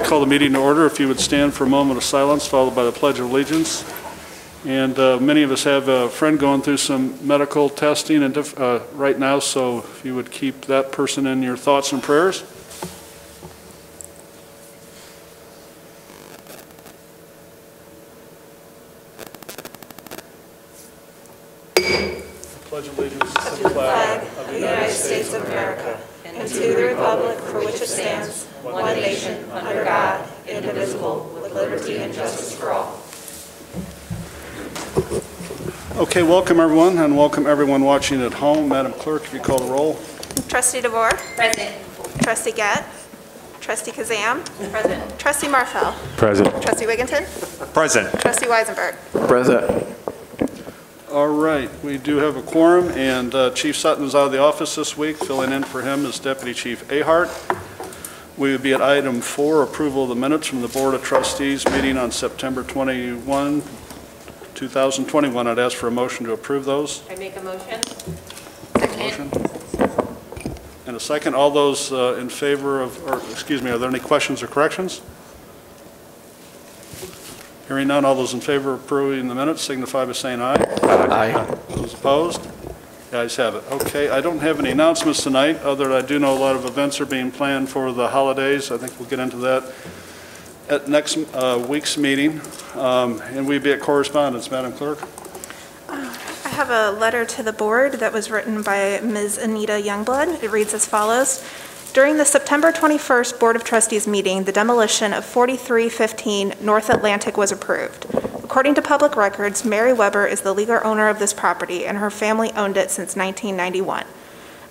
call the meeting to order. If you would stand for a moment of silence, followed by the Pledge of Allegiance. And many of us have a friend going through some medical testing and right now, so if you would keep that person in your thoughts and prayers. Pledge allegiance to the flag of the United States of America and to the republic for which it stands, one nation, under God, indivisible, with liberty and justice for all. Okay, welcome everyone, and welcome everyone watching at home. Madam Clerk, if you call the roll. Trustee DeVore. Present. Trustee Gett. Trustee Kazam. Present. Trustee Marfell. Present. Trustee Wigginton. Present. Trustee Weisenberg. Present. All right, we do have a quorum, and Chief Sutton is out of the office this week. Filling in for him is Deputy Chief Ahart. We would be at item 4, approval of the minutes from the Board of Trustees meeting on September 21, 2021. I'd ask for a motion to approve those. I make a motion. Motion. And a second. All those in favor of, or excuse me, are there any questions or corrections? Hearing none, all those in favor of approving the minutes signify by saying aye. Aye. Those opposed? The ayes have it. Okay, I don't have any announcements tonight, other than I do know a lot of events are being planned for the holidays. I think we'll get into that at next week's meeting. And we'd be at correspondence, Madam Clerk. I have a letter to the board that was written by Ms. Anita Youngblood. It reads as follows. During the September 21st Board of Trustees meeting, the demolition of 4315 North Atlantic was approved. According to public records, Mary Weber is the legal owner of this property, and her family owned it since 1991.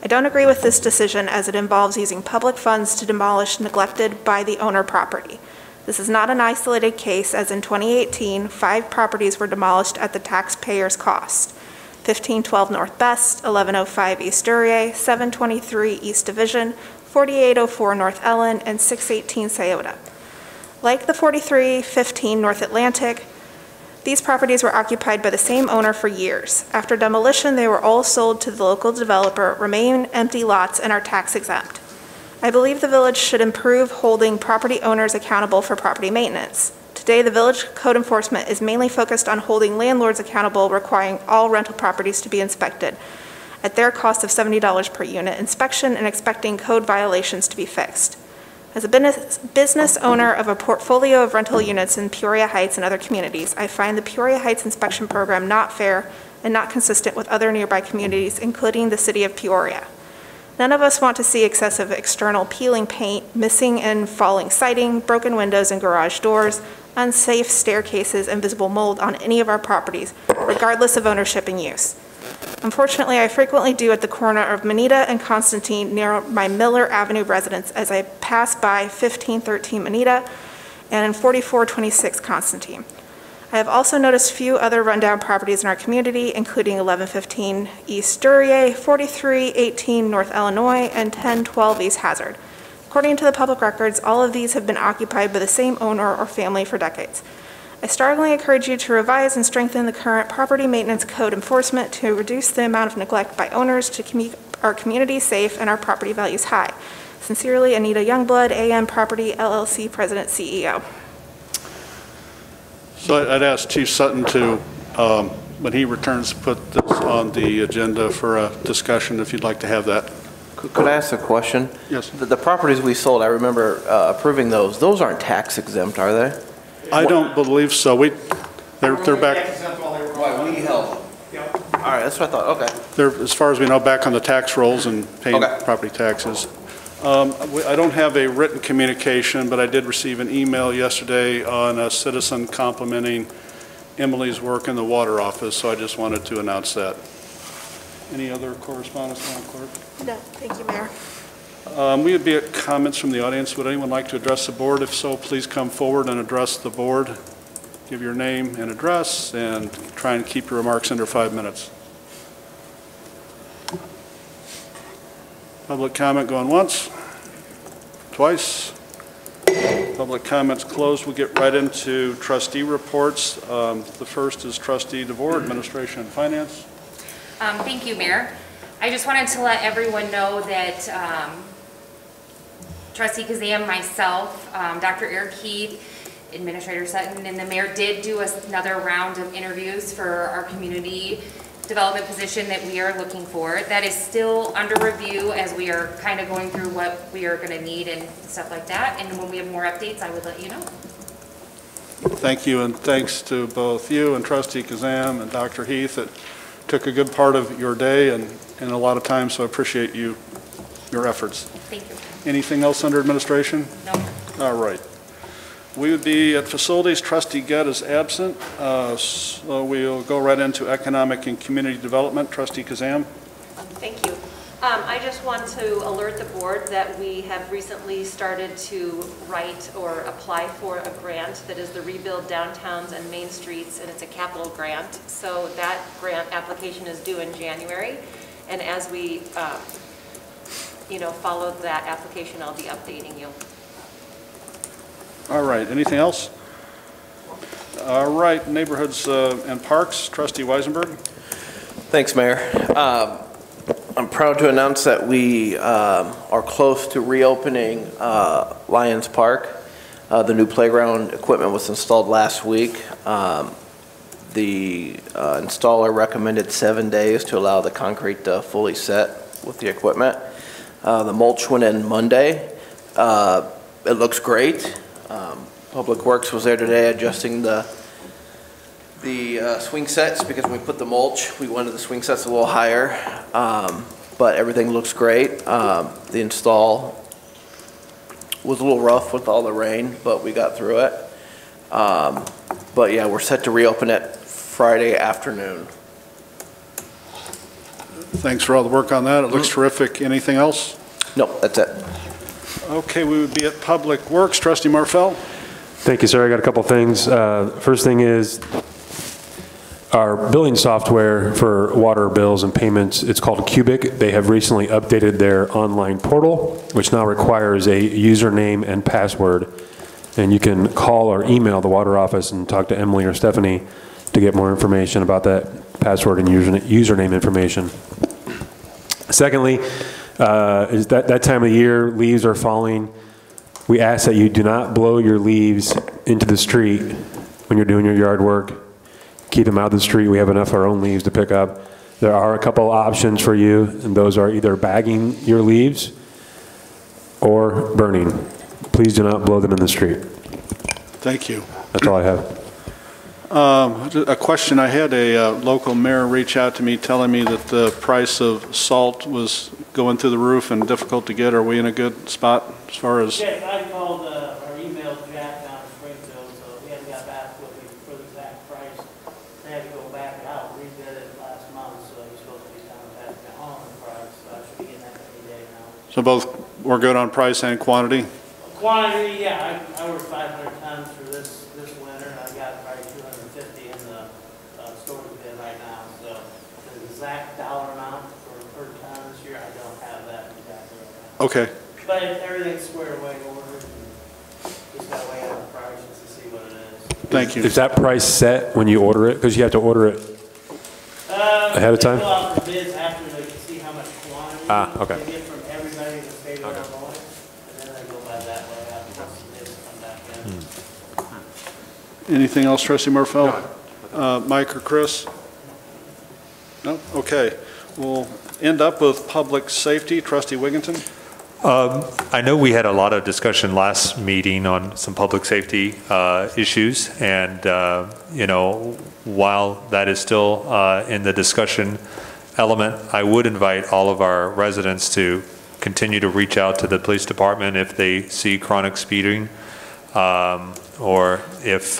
I don't agree with this decision as it involves using public funds to demolish neglected by the owner property. This is not an isolated case, as in 2018, 5 properties were demolished at the taxpayer's cost. 1512 North Best, 1105 East Duryea, 723 East Division, 4804 North Ellen, and 618 Scioto. Like the 4315 North Atlantic, these properties were occupied by the same owner for years. After demolition, they were all sold to the local developer, remain empty lots, and are tax exempt. I believe the village should improve holding property owners accountable for property maintenance. Today, the village code enforcement is mainly focused on holding landlords accountable, requiring all rental properties to be inspected at their cost of $70 per unit inspection and expecting code violations to be fixed. As a business owner of a portfolio of rental units in Peoria Heights and other communities, I find the Peoria Heights inspection program not fair and not consistent with other nearby communities, including the city of Peoria. None of us want to see excessive external peeling paint, missing and falling siding, broken windows and garage doors, unsafe staircases, and visible mold on any of our properties, regardless of ownership and use. Unfortunately, I frequently do at the corner of Manita and Constantine near my Miller Avenue residence as I pass by 1513 Manita and in 4426 Constantine. I have also noticed few other rundown properties in our community, including 1115 East Duryea, 4318 North Illinois, and 1012 East Hazard. According to the public records, all of these have been occupied by the same owner or family for decades. I strongly encourage you to revise and strengthen the current property maintenance code enforcement to reduce the amount of neglect by owners to keep our community safe and our property values high. Sincerely, Anita Youngblood, AM Property LLC President CEO. So I'd ask Chief Sutton to, when he returns, put this on the agenda for a discussion if you'd like to have that. Could I ask a question? Yes. The properties we sold, I remember approving those. Those aren't tax exempt, are they? I don't believe so. They're back. Why, we held them? Yep. All right, that's what I thought. Okay. They're, as far as we know, back on the tax rolls and paying Okay. property taxes. I don't have a written communication, but I did receive an email yesterday on a citizen complimenting Emily's work in the water office, so I just wanted to announce that. Any other correspondence, Madam Clerk? No, thank you, Mayor. We would be at comments from the audience. Would anyone like to address the board? If so, please come forward and address the board. Give your name and address, and try and keep your remarks under 5 minutes. Public comment going once, twice. Public comments closed. We'll get right into trustee reports. The first is Trustee DeVore, Administration and Finance. Thank you, Mayor. I just wanted to let everyone know that Trustee Kazam, myself, Dr. Eric Heath, Administrator Sutton, and the mayor did do another round of interviews for our community development position that we are looking for. That is still under review as we are kind of going through what we are going to need and stuff like that. And when we have more updates, I would let you know. Thank you, and thanks to both you and Trustee Kazam and Dr. Heath. It took a good part of your day and a lot of time, so I appreciate your efforts. Thank you. Anything else under administration? No. All right. We would be at facilities. Trustee Gett is absent, so we'll go right into economic and community development. Trustee Kazam. Thank you. I just want to alert the board that we have recently started to write or apply for a grant that is the Rebuild Downtowns and Main Streets, and it's a capital grant. So that grant application is due in January, and as we follow that application, I'll be updating you. All right. Anything else? All right. Neighborhoods and parks. Trustee Weisenberg. Thanks, Mayor. I'm proud to announce that we are close to reopening Lions Park. The new playground equipment was installed last week. The installer recommended 7 days to allow the concrete to fully set with the equipment. The mulch went in Monday. It looks great. Public Works was there today adjusting the swing sets, because when we put the mulch, we wanted the swing sets a little higher, but everything looks great. The install was a little rough with all the rain, but we got through it. But yeah, we're set to reopen it Friday afternoon. Thanks for all the work on that. It looks terrific. Anything else? Nope, that's it. Okay, we would be at Public Works. Trustee Marfell. Thank you, sir. I got a couple things. First thing is our billing software for water bills and payments. It's called Cubic. They have recently updated their online portal, which now requires a username and password. And you can call or email the water office and talk to Emily or Stephanie to get more information about that password and username information. Secondly, is that time of the year, leaves are falling. We ask that you do not blow your leaves into the street when you're doing your yard work. Keep them out of the street. We have enough of our own leaves to pick up. There are a couple options for you, and those are either bagging your leaves or burning. Please do not blow them in the street. Thank you. That's all I have. A question. I had a local mayor reach out to me telling me that the price of salt was going through the roof and difficult to get. Are we in a good spot as far as? Yes, I called or emailed Jack down in Springfield, so we haven't got back with me for the exact price. They had to go back it out, rebid it last month, so he's supposed to be down back on the price, so I should be getting that any day now. So both we're good on price and quantity? Quantity, yeah, I ordered 500 tons for this winter, and I got probably 250 in the storage bin right now, so the exact dollar amount per ton this year, I don't have that exactly right now. Okay. But everything's squared away, ordered, and just got to weigh out the price just to see what it is. Thank you. Is that price set when you order it? Because you have to order it ahead of time? They fill out the bids after they can see how much quantity okay. they get from everybody in the state of Illinois, and then they go by that way after once the bids come back in. Anything else, Trustee Marfell? Mike or Chris? No? Okay. We'll end up with public safety. Trustee Wigginton? I know we had a lot of discussion last meeting on some public safety issues, and while that is still in the discussion element, I would invite all of our residents to continue to reach out to the police department if they see chronic speeding, or if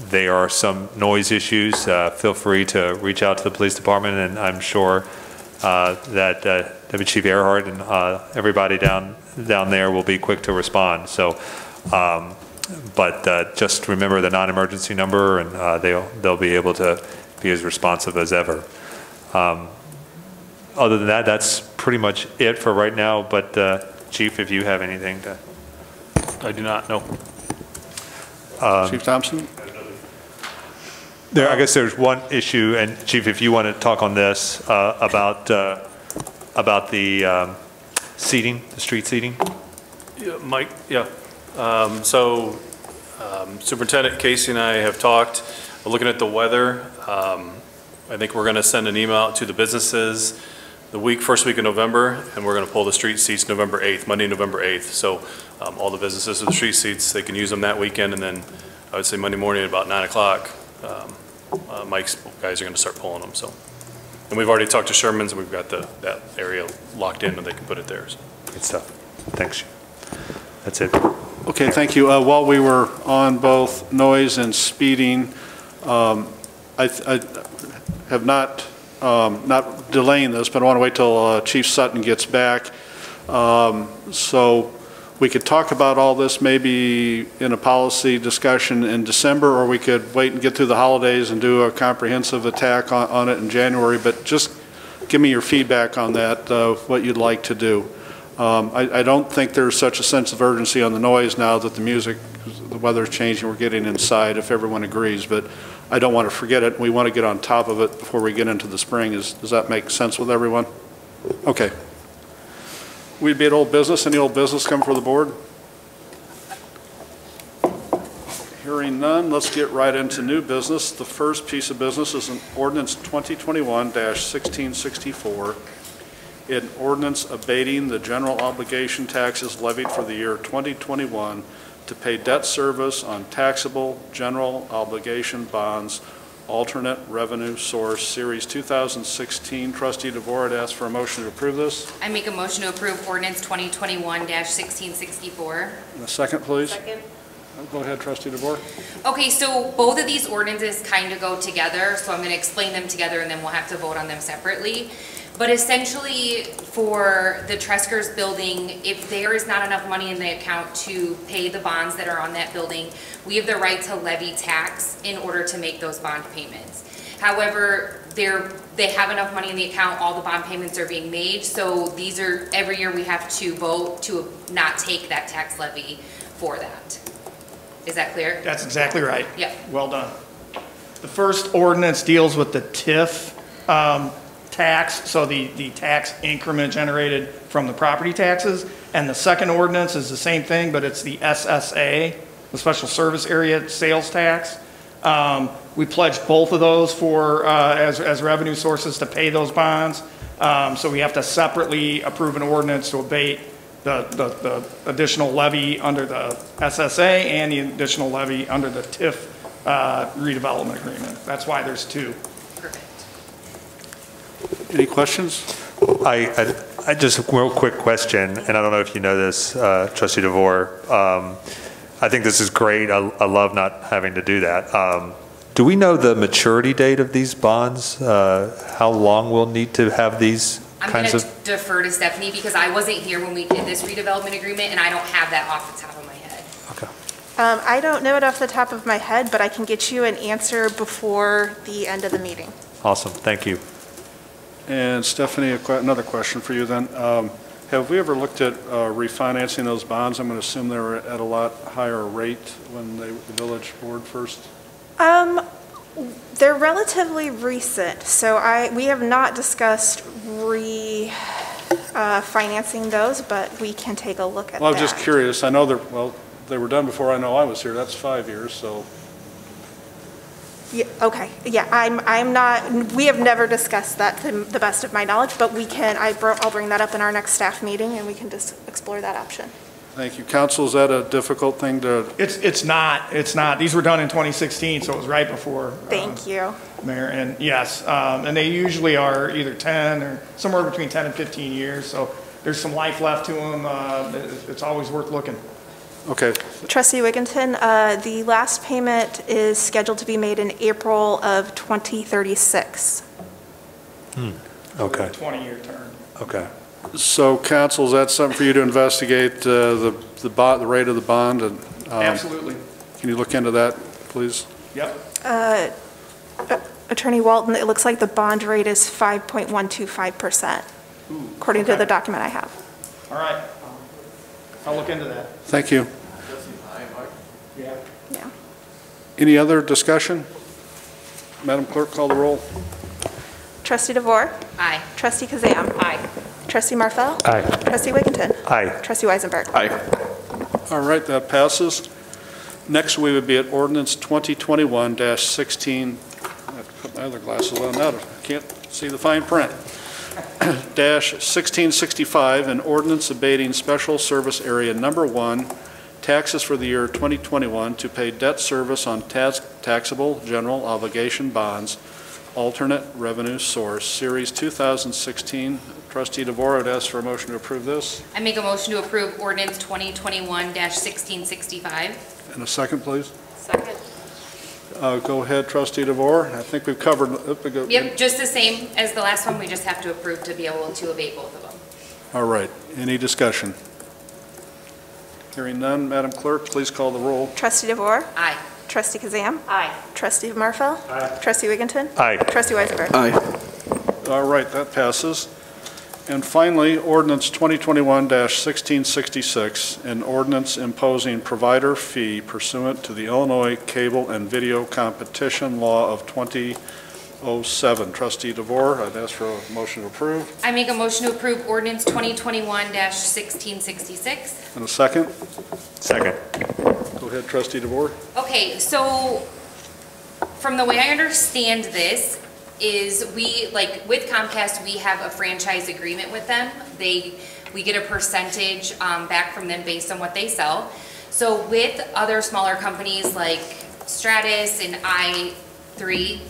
there are some noise issues. Feel free to reach out to the police department, and I'm sure that Deputy Chief Earhart and everybody down there will be quick to respond. So, but just remember the non-emergency number, and they'll be able to be as responsive as ever. Other than that, that's pretty much it for right now. But Chief, if you have anything to, I do not know. Chief Thompson? I guess there's one issue, and Chief, if you want to talk on this about the seating, the street seating. Yeah, Mike, yeah. Superintendent Casey and I have talked, looking at the weather. I think we're going to send an email out to the businesses the first week of November, and we're going to pull the street seats November 8th, Monday, November 8th. So all the businesses with the street seats, they can use them that weekend, and then I would say Monday morning at about 9 o'clock, Mike's guys are going to start pulling them. So, and we've already talked to Sherman's, and we've got that area locked in, and they can put it there. So. Good stuff. Thanks. That's it. Okay, thank you. While we were on both noise and speeding, I have not delaying this, but I want to wait till Chief Sutton gets back. So we could talk about all this maybe in a policy discussion in December, or we could wait and get through the holidays and do a comprehensive attack on it in January. But just give me your feedback on that, what you'd like to do. I don't think there's such a sense of urgency on the noise now that the weather's changing, we're getting inside, if everyone agrees, but I don't want to forget it. We want to get on top of it before we get into the spring. Does that make sense with everyone? Okay. We'd be at old business. Any old business come for the board? Hearing none, let's get right into new business. The first piece of business is an Ordinance 2021-1664. An ordinance abating the general obligation taxes levied for the year 2021 to pay debt service on taxable general obligation bonds, alternate revenue source, Series 2016. Trustee DeVore, I'd ask for a motion to approve this. I make a motion to approve Ordinance 2021-1664. And a second, please. Second. Go ahead, Trustee DeVore. Okay, so both of these ordinances kind of go together, so I'm going to explain them together and then we'll have to vote on them separately. But essentially, for the Tresker's building, if there is not enough money in the account to pay the bonds that are on that building, we have the right to levy tax in order to make those bond payments. However, they have enough money in the account, all the bond payments are being made, so these are, every year we have to vote to not take that tax levy for that. Is that clear? That's exactly right. Yeah. Well done. The first ordinance deals with the TIF tax, so the tax increment generated from the property taxes. And the second ordinance is the same thing, but it's the SSA, the Special Service Area Sales Tax. We pledged both of those for as revenue sources to pay those bonds. So we have to separately approve an ordinance to abate the additional levy under the SSA and the additional levy under the TIF redevelopment agreement. That's why there's two. Perfect. Any questions? I just a real quick question, and I don't know if you know this, Trustee DeVore. I think this is great. I love not having to do that. Do we know the maturity date of these bonds? How long we'll need to have these kinds of? I'm going to defer to Stephanie because I wasn't here when we did this redevelopment agreement and I don't have that off the top of my head. Okay. I don't know it off the top of my head, but I can get you an answer before the end of the meeting. Awesome. Thank you. And Stephanie, another question for you then. Have we ever looked at refinancing those bonds? I'm going to assume they were at a lot higher rate when the village board first. They're relatively recent, so we have not discussed financing those, but we can take a look at that. Well, I'm just curious. I know they were done before I know I was here. That's 5 years, so. Yeah, okay, yeah, I'm not, we have never discussed that to the best of my knowledge, but we can, I'll bring that up in our next staff meeting and we can just explore that option. Thank you. Council, is that a difficult thing to? It's not. These were done in 2016, so it was right before. Thank you. Mayor, and yes, and they usually are either 10 or somewhere between 10 and 15 years, so there's some life left to them. It's always worth looking. Okay. Trustee Wigginton, the last payment is scheduled to be made in April of 2036. Okay. 20-year term. Okay. So, council, is that something for you to investigate, the rate of the bond? And, Absolutely. Can you look into that, please? Yep. Attorney Walton, it looks like the bond rate is 5.125%, according to the document I have. All right. I'll look into that. Thank you. Yeah. Yeah. Any other discussion? Madam Clerk, call the roll. Trustee DeVore? Aye. Trustee Kazam? Aye. Trustee Marfel? Aye. Trustee Wigginton? Aye. Trustee Weisenberg? Aye. All right, that passes. Next, we would be at ordinance 2021-16. I have to put my other glasses on now. I can't see the fine print. -1665, an ordinance abating special service area number 1, taxes for the year 2021 to pay debt service on taxable general obligation bonds, alternate revenue source, Series 2016. Trustee DeVore, I'd ask for a motion to approve this. I make a motion to approve ordinance 2021-1665. And a second, please. Second. Go ahead, Trustee DeVore. I think we've covered. Yep, just the same as the last one, we just have to approve to be able to abate both of them. All right, any discussion? Hearing none, Madam Clerk, please call the roll. Trustee DeVore. Aye. Trustee Kazam. Aye. Trustee Marfel. Aye. Trustee Wigginton. Aye. Trustee Weisenberg. Aye. All right, that passes. And finally, ordinance 2021-1666, an ordinance imposing provider fee pursuant to the Illinois Cable and Video Competition Law of 2007. Trustee DeVore, I'd ask for a motion to approve. I make a motion to approve ordinance 2021-1666. And a second? Second. Go ahead, Trustee DeVore. Okay, so from the way I understand this, is we, like with Comcast, we have a franchise agreement with them. We get a percentage back from them based on what they sell. So with other smaller companies like Stratus and I3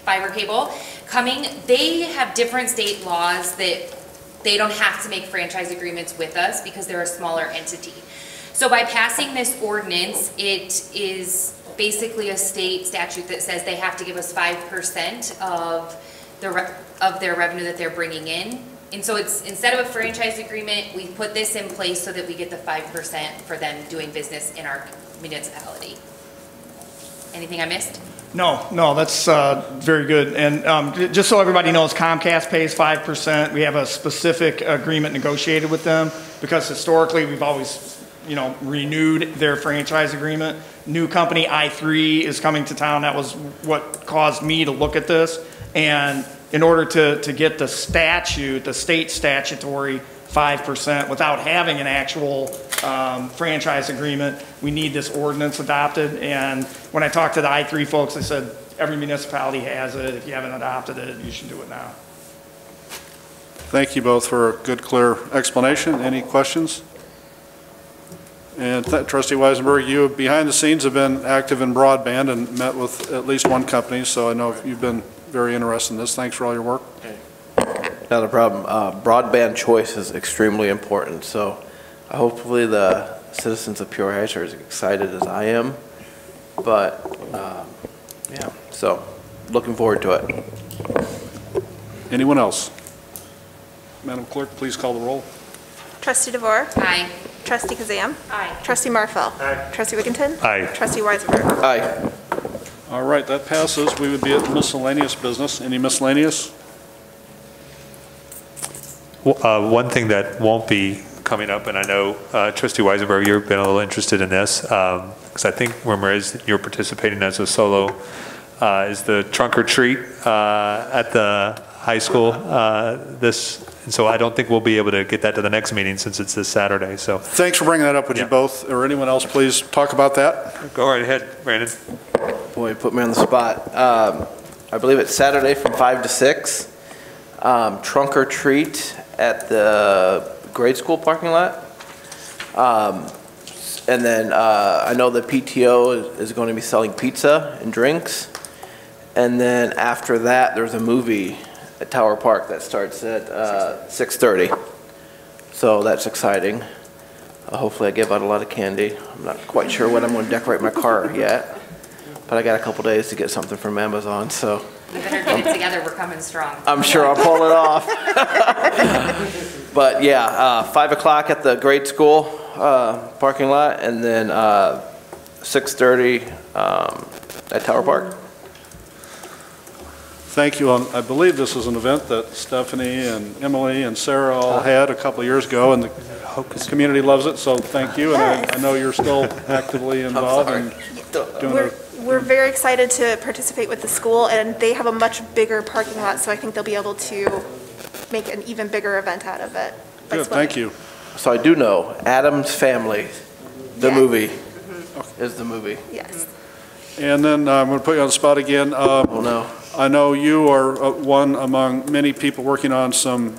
fiber cable coming, they have different state laws that they don't have to make franchise agreements with us because they're a smaller entity. So by passing this ordinance, it is basically a state statute that says they have to give us 5% of their revenue that they're bringing in. And so it's, instead of a franchise agreement, we put this in place so that we get the 5% for them doing business in our municipality. Anything I missed? No, that's very good. And just so everybody knows, Comcast pays 5%. We have a specific agreement negotiated with them because historically we've always renewed their franchise agreement. New company, I3, is coming to town. That was what caused me to look at this. And in order to get the statute, the state statutory 5%, without having an actual franchise agreement, we need this ordinance adopted. And when I talked to the I3 folks, they said every municipality has it. If you haven't adopted it, you should do it now. Thank you both for a good, clear explanation. Any questions? And Trustee Weisenberg, you behind the scenes have been active in broadband and met with at least one company, so I know you've been very interested in this. Thanks for all your work. Not a problem. Broadband choice is extremely important, so hopefully the citizens of Peoria are as excited as I am. But, yeah, so looking forward to it. Anyone else? Madam Clerk, please call the roll. Trustee DeVore. Aye. Trustee Kazam. Aye. Trustee Marfel. Aye. Trustee Wigginton. Aye. Trustee Weisenberg. Aye. All right, that passes. We would be at miscellaneous business. Any miscellaneous? One thing that won't be coming up, and I know Trustee Weisenberg, you've been a little interested in this, because I think Ramirez, you're participating as a solo, is the trunk or treat at the high school. And so I don't think we'll be able to get that to the next meeting since it's this Saturday. So Thanks for bringing that up. Would you both, or anyone else, please talk about that? go right ahead, Brandon. Boy, you put me on the spot. I believe it's Saturday from 5 to 6. Trunk or treat at the grade school parking lot. And then I know the PTO is going to be selling pizza and drinks. And then after that, there's a movie at Tower Park that starts at 6:30. So that's exciting. Hopefully I give out a lot of candy. I'm not quite sure what I'm going to decorate my car yet. But I got a couple days to get something from Amazon, so. You better get it together, we're coming strong. I'm sure I'll pull it off. But yeah, 5 o'clock at the grade school parking lot, and then 6:30 at Tower Park. Thank you. I believe this is an event that Stephanie and Emily and Sarah all had a couple of years ago, and the community loves it, so thank you. And I know you're still actively involved in doing it. We're very excited to participate with the school, and they have a much bigger parking lot, so I think they'll be able to make an even bigger event out of it. Good, thank you. So I do know Adam's family The Yeah. movie is the movie. Yes. And then I'm going to put you on the spot again. Oh, no. I know you are one among many people working on some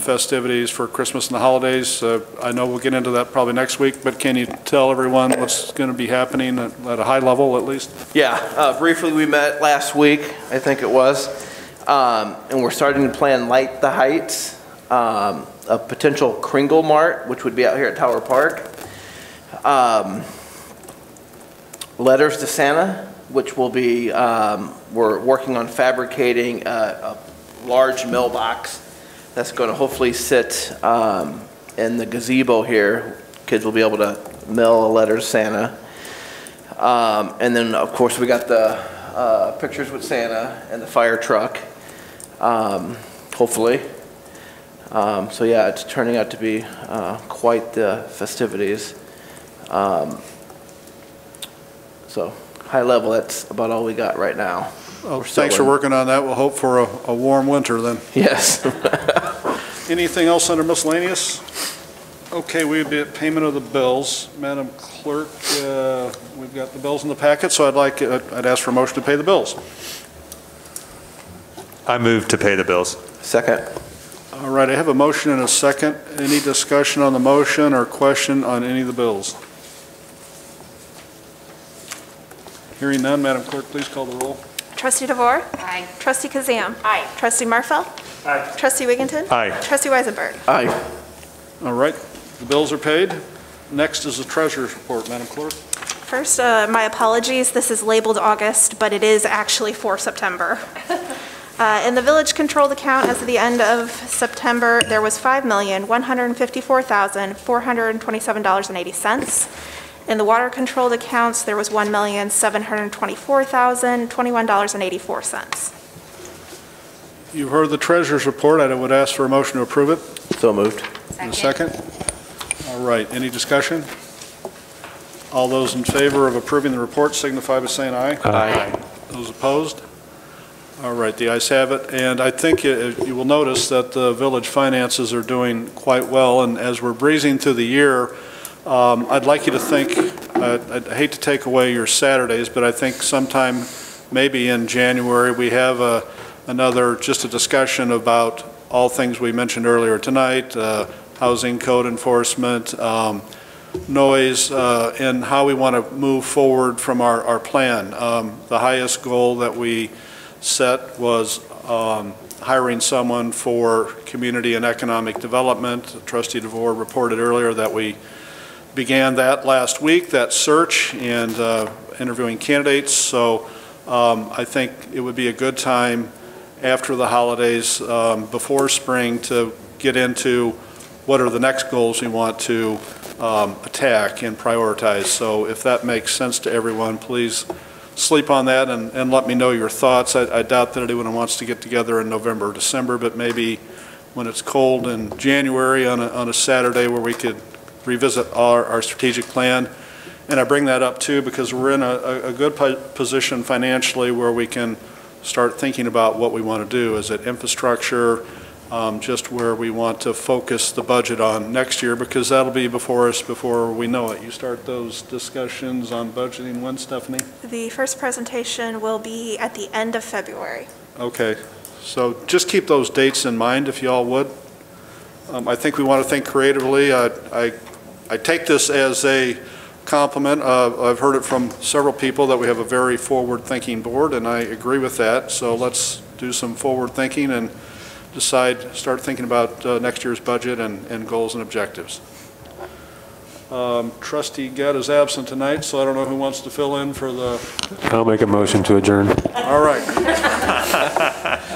festivities for Christmas and the holidays. I know we'll get into that probably next week, but can you tell everyone what's going to be happening at a high level at least? Yeah, briefly, we met last week, I think it was, and we're starting to plan Light the Heights, a potential Kringle Mart, which would be out here at Tower Park. Letters to Santa, which will be, we're working on fabricating a large mailbox that's going to hopefully sit in the gazebo here. Kids will be able to mail a letter to Santa. And then, of course, we got the pictures with Santa and the fire truck, hopefully. So yeah, it's turning out to be quite the festivities. So high level, that's about all we got right now. Well, thanks for working on that. We'll hope for a warm winter then. Yes. Anything else under miscellaneous? Okay, we'd be at payment of the bills. Madam Clerk, we've got the bills in the packet, so I'd ask for a motion to pay the bills. I move to pay the bills. Second. All right, I have a motion and a second. Any discussion on the motion or question on any of the bills? Hearing none, Madam Clerk, please call the roll. Trustee DeVore? Aye. Trustee Kazam? Aye. Trustee Marfel? Aye. Trustee Wigginton? Aye. Trustee Weisenberg? Aye. All right, the bills are paid. Next is the treasurer's report, Madam Clerk. First, my apologies, this is labeled August, but it is actually for September. In the village controlled account as of the end of September, there was $5,154,427.80. In the water controlled accounts, there was $1,724,021.84. You've heard the treasurer's report. I would ask for a motion to approve it. So moved. In a second. All right, any discussion? All those in favor of approving the report signify by saying aye. Aye. Those opposed? All right, the ayes have it. And I think you will notice that the village finances are doing quite well. And as we're breezing through the year, I'd like you to think, I'd hate to take away your Saturdays, but I think sometime maybe in January we have just a discussion about all things we mentioned earlier tonight, housing code enforcement, noise, and how we want to move forward from our plan. The highest goal that we set was hiring someone for community and economic development. Trustee DeVore reported earlier that we began that last week, that search, and interviewing candidates. So I think it would be a good time after the holidays, before spring, to get into what are the next goals we want to attack and prioritize. So if that makes sense to everyone, please sleep on that and let me know your thoughts. I doubt that anyone wants to get together in November or December, but maybe when it's cold in January on a Saturday where we could revisit our strategic plan. And I bring that up too because we're in a good position financially where we can start thinking about what we want to do. Is it infrastructure, just where we want to focus the budget on next year, because that'll be before us before we know it. You start those discussions on budgeting when, Stephanie? The first presentation will be at the end of February. Okay, so just keep those dates in mind if you all would. I think we want to think creatively. I take this as a compliment. I've heard it from several people that we have a very forward-thinking board, and I agree with that. So let's do some forward thinking and start thinking about next year's budget and goals and objectives. Trustee Gett is absent tonight, so I don't know who wants to fill in for the... I'll make a motion to adjourn. All right.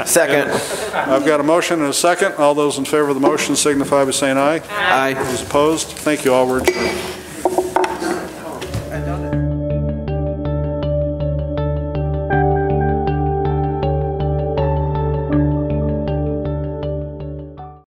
Second. I've got a motion and a second. All those in favor of the motion signify by saying aye. Aye. Those opposed? Thank you all. We're adjourned.